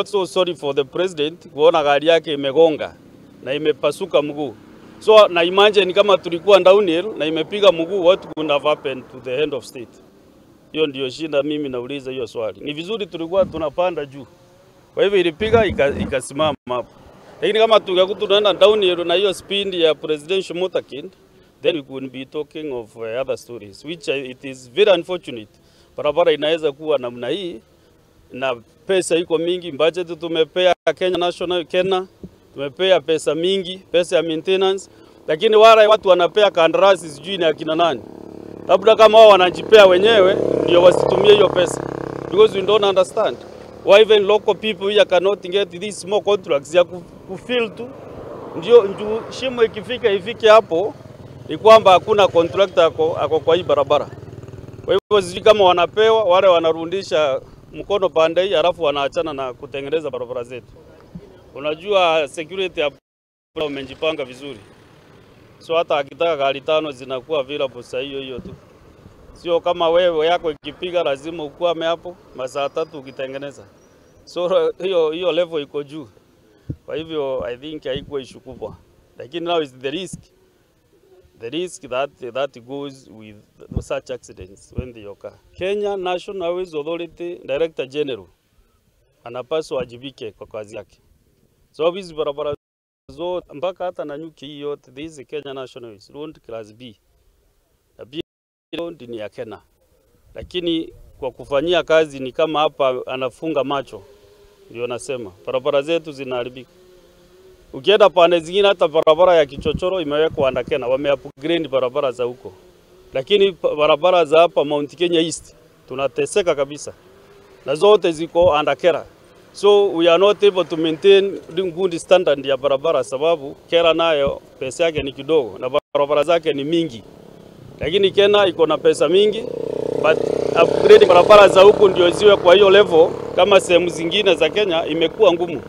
not so sorry for the president kuona gari yake imegonga na imepasuka mguu. So na imagine kama tulikuwa downhill na imepiga mguu, what would have happened to the head of state? Hiyo ndio shida mimi nauliza hiyo swali. Ni vizuri tulikuwa tunapanda juu. Kwa hivyo ilipiga ikasimama hapo. Lakini kama tungekuwa tunaenda downhill na hiyo speed ya presidential motorcade, then we could be talking of other stories, which it is very unfortunate. Barabara inaweza kuwa namna hii na pesa iko mingi, budget tumepea Kenya National Kenya, tumepea pesa mingi, pesa ya maintenance, lakini wale watu wanapea kandarasi sijui ni akina nani. Labda kama wao wanajipea wenyewe ndio wasitumie hiyo pesa, because we don't understand why even local people here cannot get these small contracts ya kufill tu. Ndio shimo ikifika ifike hapo ni kwamba hakuna contractor ako kwa hii barabara. Kwa hivyo sisi kama wanapewa wale wanarudisha mkono pande hii alafu wanaachana na kutengeneza barabara zetu. Unajua security hapo umejipanga vizuri. So hata akitaka gari 5 zinakuwa available saa hiyo tu. Sio kama wewe yako ikipiga lazima ukwame hapo masaa 3 ukitengeneza. So hiyo level iko juu. Kwa hivyo I think haikuwa issue kubwa. Lakini now is the risk that goes with such accidents when they occur. Kenya National Highways Authority Director General anapaswa ajibike kwa kazi yake. So hizi barabara zote mpaka hata na nyuki hii yote, this is Kenya National Highways road class B. Na B road ni ya Kenya. Lakini kwa kufanyia kazi ni kama hapa anafunga macho. Ndio nasema barabara zetu zinaharibika. Ukienda pande zingine hata barabara ya Kichochoro imewekwa under Kenya, wameupgrade barabara za huko. Lakini barabara za hapa Mount Kenya East tunateseka kabisa. Na zote ziko under Kenya. So we are not able to maintain good standard ya barabara sababu Kenya nayo pesa yake ni kidogo na barabara zake ni mingi. Lakini Kenya iko na pesa mingi, but upgrade barabara za huko ndio ziwe kwa hiyo level kama sehemu zingine za Kenya imekuwa ngumu.